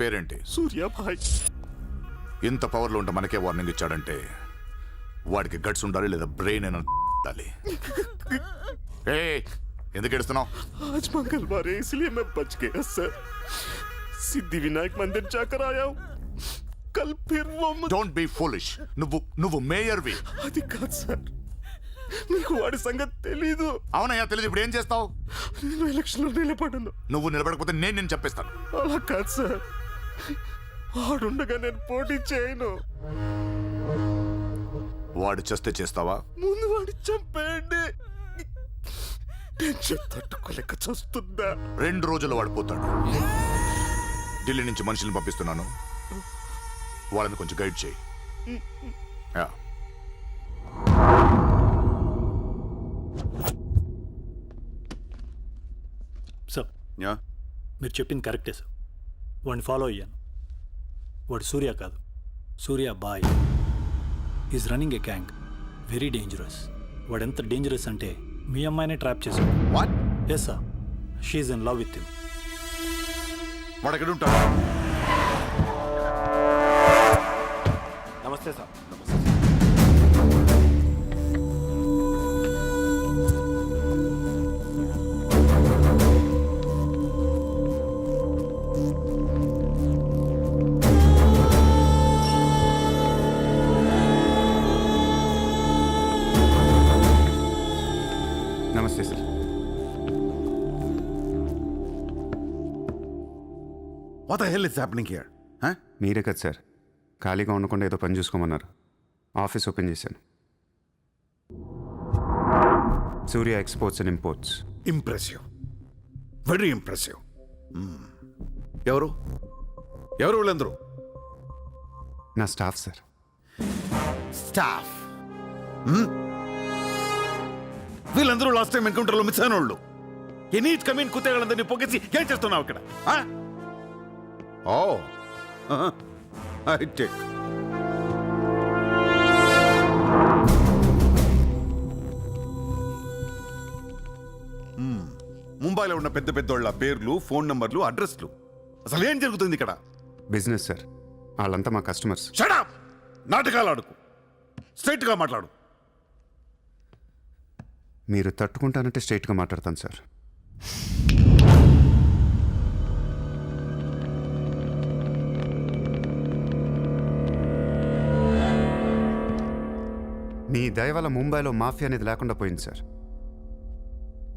పేరేంటి? సూర్యాభాయ్. ఇంత పవర్లో ఉంటే మనకే వార్నింగ్ ఇచ్చాడంటే వాడికి గట్స్ ఉండాలి, లేదా బ్రెయిన్ అయినా ఉండాలి. ఎందుకు ఏడుస్తున్నావు? आज मंगलवार है इसलिए मैं बच गया सर. सिद्धि विनायक मंदिर जाकर आया हूँ. कल फिर वो డోంట్ బీ ఫూలిష్. నువ్వు మేయర్వి. అది కాదు సార్, మీకు వాడి సంగతి తెలీదు. అవునయ్యా తెలీదు. ఇప్పుడు ఏం చేస్తావు? నేను ఎలక్షన్ లో నిలబడను. నువ్వు నిలబడకపోతే నేను చెప్పేస్తాను. అలా కాదు సార్, వాడుండగా నేను పోటీ చేయను. వాడు చేస్తే చేస్తావా? ముందు వాడి చంపేయండి. టెన్షన్ తట్టుకోలేక చూస్తుందా. 2 రోజుల్లో వాడు పోతాడు. ఢిల్లీ నుంచి మనుషుల్ని పంపిస్తున్నాను, వాళ్ళని కొంచెం గైడ్ చేయి. సార్ మీరు చెప్పింది కరెక్టే సార్. వాడిని ఫాలో అయ్యాను. వాడు సూర్య కాదు, సూర్య బాయ్. Is running a gang, very dangerous. వాడు ఎంత డేంజరస్ అంటే మీ అమ్మాయినే ట్రాప్ చేశాడు. What? Yes sir, she's in love with him. వాడు ఎక్కడ ఉంటాడు? నమస్తే సార్. నమస్తే sir. What the hell is happening here? Huh? మీరే కదా సార్ ఖాళీగా ఉండకుండా ఏదో పని చూసుకోమన్నారు. ఆఫీస్ ఓపెన్ చేశాను. Surya exports and imports. Impressive. Very impressive. ఎవరు వీళ్ళందరూ? నా స్టాఫ్ సార్. స్టాఫ్. వీళ్ళందరూ లాస్ట్ టైం ఎన్కౌంటర్లో మిస్ అయిన వాళ్ళు. ఎనీట్ కమీన్ కుత్తేగాళ్ళందరినీ పొగేసి ఏం చేస్తున్నావు ఇక్కడ? ఓ ఐ టేక్. ముంబైలో ఉన్న పెద్ద పెద్దోళ్ళ పేర్లు, ఫోన్ నంబర్లు, అడ్రస్లు. అసలు ఏం జరుగుతుంది ఇక్కడ? Business sir. వాళ్ళంతా మా కస్టమర్స్. Shut up! నాటకాలు ఆడుకు, స్ట్రైట్గా మాట్లాడు. మీరు తట్టుకుంటానంటే స్ట్రైట్గా మాట్లాడతాను సార్. మీ దయ వల్ల ముంబైలో మాఫియా అనేది లేకుండా పోయింది సార్.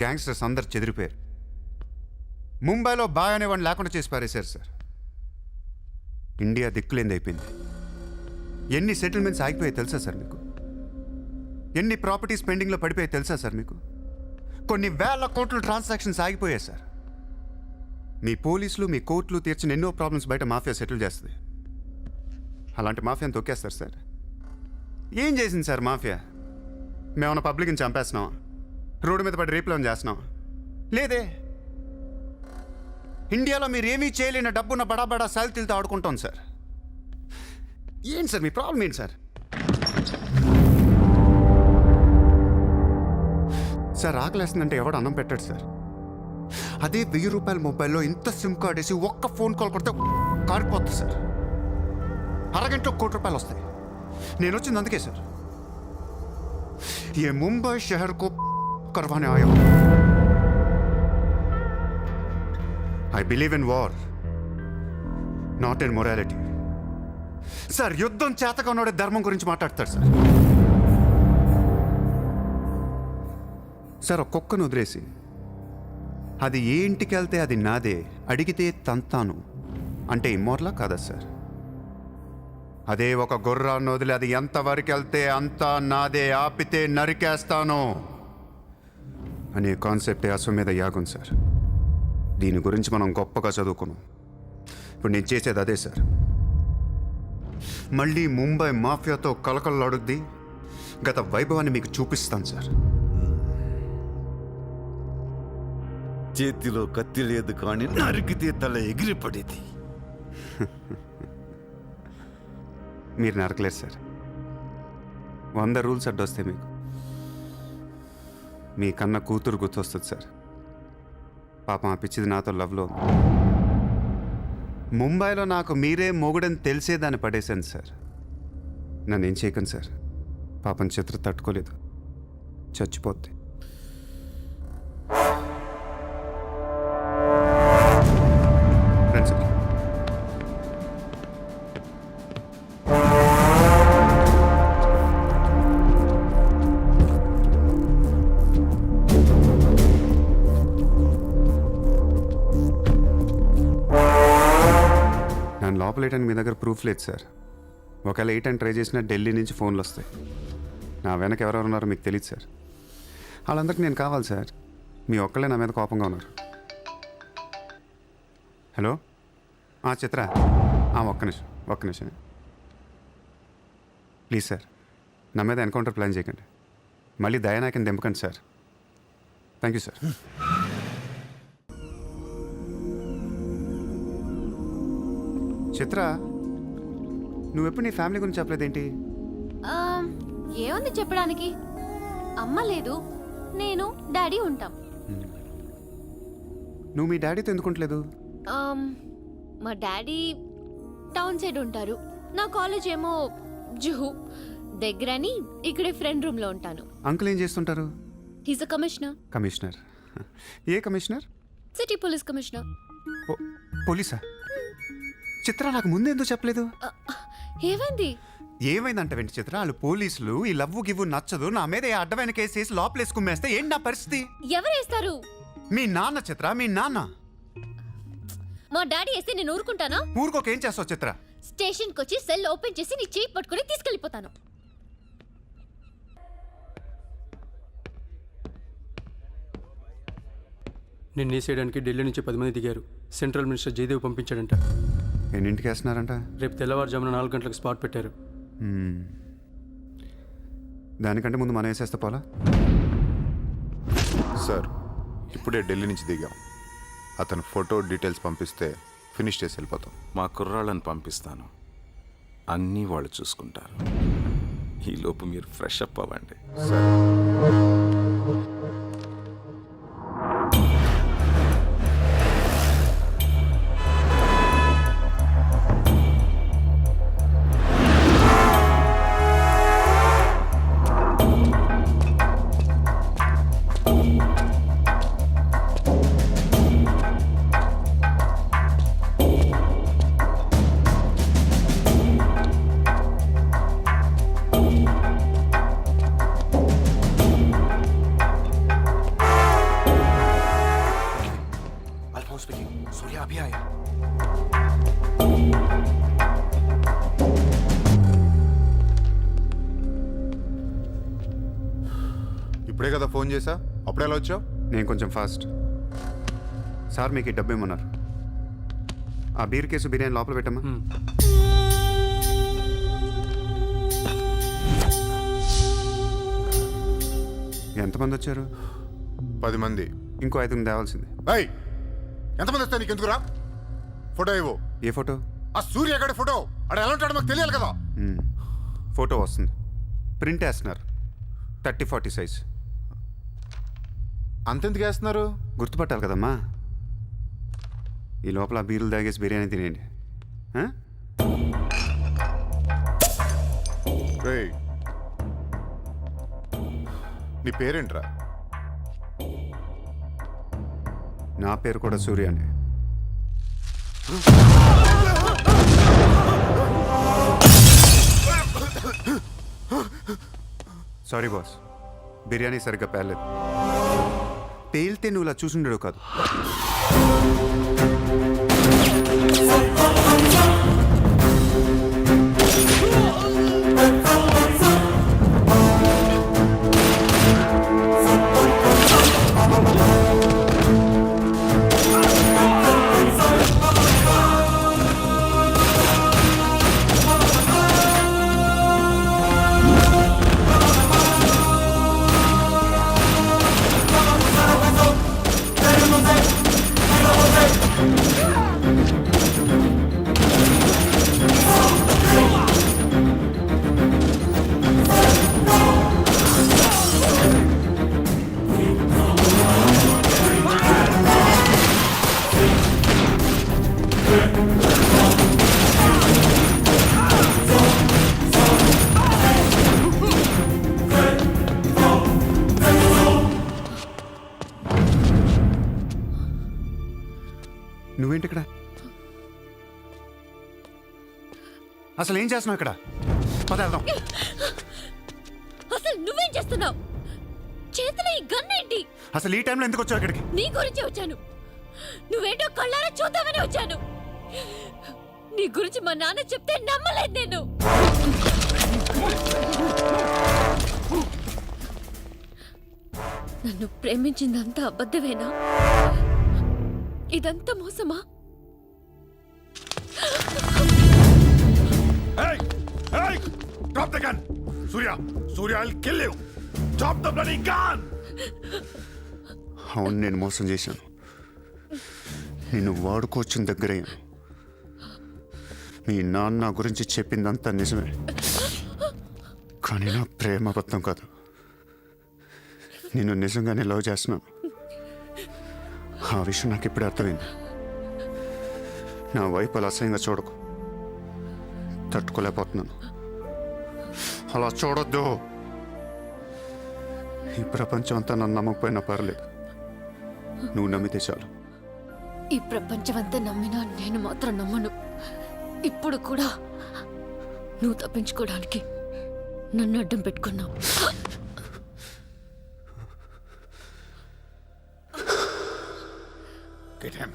గ్యాంగ్స్టర్స్ అందరు చెదిరిపోయారు. ముంబైలో బాయ్ అనేవాడిని లేకుండా చేసి పారేశారు సార్. ఇండియా దిక్కులేంది అయిపోయింది. ఎన్ని సెటిల్మెంట్స్ ఆగిపోయాయి తెలుసా సార్ మీకు? ఎన్ని ప్రాపర్టీస్ పెండింగ్లో పడిపోయాయి తెలుసా సార్ మీకు? కొన్ని వేల కోట్ల ట్రాన్సాక్షన్స్ ఆగిపోయాయి సార్. మీ పోలీసులు, మీ కోర్టులు తీర్చిన ఎన్నో ప్రాబ్లమ్స్ బయట మాఫియా సెటిల్ చేస్తుంది. అలాంటి మాఫియాని తొక్కేస్తారు సార్. ఏం చేసింది సార్ మాఫియా? మేమన్నా పబ్లిక్ని చంపేస్తున్నాం, రోడ్డు మీద పడి రేపులను చేస్తున్నాం? లేదే. ఇండియాలో మీరు ఏమీ చేయలేని డబ్బున్న బడా సాల్తీలతో ఆడుకుంటాం సార్. ఏంటి సార్ మీ ప్రాబ్లం ఏంటి సార్? సార్ ఆకలేస్తుందంటే ఎవడు అన్నం పెట్టాడు సార్. అదే 1000 రూపాయల మొబైల్లో ఇంత సిమ్ కార్డ్ వేసి ఒక్క ఫోన్ కాల్ కొడితే కారిపోతుంది సార్. అరగంటలో 1 కోటి రూపాయలు వస్తాయి. నేను వచ్చింది అందుకే సార్. ये मुंबई शहर को करवाने आया हूं. I believe in war, not in morality. Sir యుద్ధం చేతగా ఉన్నాడే ధర్మం గురించి మాట్లాడతాడు సార్. సార్ ఒక కుక్కను వదిలేసి అది ఏ ఇంటికి వెళ్తే అది నాదే, అడిగితే తంతాను అంటే ఇమ్మోర్లా కాదా సార్? అదే ఒక గుర్రాన్ని వదిలి అది ఎంతవరకు వెళ్తే అంతా నాదే, ఆపితే నరికేస్తాను అనే కాన్సెప్టే అశ్వమేధ యాగం సార్. దీని గురించి మనం గొప్పగా చదువుకున్నాం. ఇప్పుడు నేను చేసేది అదే సార్. మళ్ళీ ముంబై మాఫియాతో కలకలలాడుద్ది గత వైభవాన్ని మీకు చూపిస్తాను సార్. చేతిలో కత్తి లేదు కానీ నరికితే తల ఎగిరిపడేది. మీరు నరకలేరు సార్. 100 రూల్స్ అడ్డొస్తాయి మీకు. మీ కన్న కూతురు గుర్తొస్తుంది సార్. పాపం ఆ పిచ్చిది నాతో లవ్లో ఉంది. ముంబైలో నాకు మీరే మొగుడని తెలిసే దాన్ని పడేశాను సార్. నన్ను ఏం చేయకండి సార్. పాపం చిత్ర తట్టుకోలేదు, చచ్చిపోద్ది. రండి సార్. నన్ను లోపలేయడానికి మీ దగ్గర ప్రూఫ్ లేదు సార్. ఒకవేళ 8 అని ట్రై చేసినా ఢిల్లీ నుంచి ఫోన్లు వస్తాయి. నా వెనక ఎవరెవరు ఉన్నారో మీకు తెలియదు సార్. వాళ్ళందరికీ నేను కావాలి సార్. మీ ఒక్కళ్ళే నా మీద కోపంగా ఉన్నారు. హలో చిత్ర, ఒక్క నిమిషం ప్లీజ్ సార్. నా మీద ఎన్కౌంటర్ ప్లాన్ చేయకండి. మళ్ళీ దయానాయకని దింపకండి సార్. Thank you sir. చిత్ర, నువ్వెప్పుడు నీ ఫ్యామిలీ గురించి చెప్పలేదేంటి? ఏముంది చెప్పడానికి? అమ్మ లేదు, నేను డాడీ ఉంటాం. నువ్వు మీ డాడీతో ఎందుకుంటలేదు? మా డాడీ టౌన్ సైడ్ ఉంటారు. నా కాలేజ్ ఏమో జుహు దగ్గరని ఇక్కడే ఫ్రెండ్ రూమ్ లో ఉంటాను. అంకుల్ ఏం చేస్తుంటారు? He's a commissioner. కమిషనర్? ఏ కమిషనర్? City police commissioner. పోలీసా? చిత్ర, నాకు ముందు ఎందుకు చెప్పలేదు? ఏమైంది? ఏమైందంట వెంటి చిత్ర? వాళ్ళు పోలీసులు ఈ లవ్వు గివ్వు నచ్చదు, నా మీద ఏ అడ్డమైన కేసు వేసి లోపలేసి కుమ్మేస్తే ఏంటి నా పరిస్థితి? ఎవరేస్తారు? మీ నాన్న చిత్ర, మీ నాన్న. మా డాడీ వేస్తే నేను ఊరుకుంటానా? ఊరుకోక ఏం చేస్తావు చిత్ర? స్టేషన్కి వచ్చి సెల్ ఓపెన్ చేసి నీ చేయి పట్టుకుని తీసుకెళ్ళిపోతాను. నిన్ను వేసేయడానికి ఢిల్లీ నుంచి 10 మంది దిగారు. సెంట్రల్ మినిస్టర్ జయదేవ్ పంపించాడంట. ఎన్నింటికి వేస్తున్నారంట? రేపు తెల్లవారుజామున 4 గంటలకు స్పాట్ పెట్టారు. దానికంటే ముందు మనం వేసేస్తే పోలా? సార్, ఇప్పుడే ఢిల్లీ నుంచి దిగాం. అతను ఫోటో డీటెయిల్స్ పంపిస్తే ఫినిష్ చేసి వెళ్ళిపోతాం. మా కుర్రాళ్ళని పంపిస్తాను, అన్నీ వాళ్ళు చూసుకుంటారు. ఈలోపు మీరు ఫ్రెష్ అప్ అవ్వండి. సార్, ఇప్పుడే కదా ఫోన్ చేసా, అప్పుడే ఎలా వచ్చావు? నేను కొంచెం ఫాస్ట్. సార్, మీకు ఈ డబ్బు ఏమన్నారు? ఆ బీర్ కేసు బిర్యానీ లోపల పెట్టమ్మా. ఎంతమంది వచ్చారు? 10 మంది. ఇంకో 5 మంది తేవాల్సింది. ఎంతమంది వస్తాయి నీకు? ఎందుకురా? ఫోటో ఇవ్వు. ఏ ఫోటో? ఆ సూర్య గడి ఫోటో. అక్కడ ఎలా ఉంటాడో మాకు తెలియాలి కదా. ఫోటో వస్తుంది, ప్రింట్ వేస్తున్నారు. 30-40 సైజ్. అంతెందుకు వేస్తున్నారు? గుర్తుపట్టాలి కదమ్మా. ఈ లోపల బీరులు తాగేసి బిర్యానీ తినేయండి. రేయ్, నీ పేరేంట్రా? నా పేరు కూడా సూర్య అండి. సారీ బాస్, బిర్యానీ సరిగ్గా పేర్లేదు. పేలితే నువ్వు ఇలా చూసుండడు కాదు. అసలు ఏం చేస్తున్నావు ఇక్కడ? పద వెళ్దాం. అసలు నువ్వేం చేస్తున్నావు? చేతిలో ఈ గన్ ఏంటి? అసలు ఈ టైంలో ఎందుకు వచ్చావు ఇక్కడికి? నీ గురించి వచ్చాను. నువ్వేంటో కళ్ళారా చూద్దామని వచ్చాను. నీ గురించి మా నాన్న చెప్తే నమ్మలేదు నేను. నన్ను ప్రేమించిందంతా అబద్ధమేనా? ఇదంతా మోసమా? Hey! Hey! Drop the gun! Surya! Surya, I'll kill you! Drop the bloody gun! అవును, నేను మోసం చేశాను. నిన్ను వాడుకోవచ్చిన దగ్గరయ్యాను. మీ నాన్న నా గురించి చెప్పిందంతా నిజమే, కానీ నా ప్రేమ అబద్ధం కాదు. నేను నిజంగానే లవ్ చేస్తున్నాను. ఆ విషయం నాకు ఇప్పుడే అర్థమైంది. నా వైపు అలా అసహ్యంగా చూడకు. తట్టుకోలేకపోతున్నాను. అలా చూడొద్దు. ఈ ప్రపంచం అంతా నన్ను నమ్మకపోయినా పర్లేదు, నువ్వు నమ్మితే చాలు. ఈ ప్రపంచమంతా నమ్మినా నేను మాత్రం నమ్మను. ఇప్పుడు కూడా నువ్వు తప్పించుకోవడానికి నన్ను అడ్డం పెట్టుకున్నావు. Get him!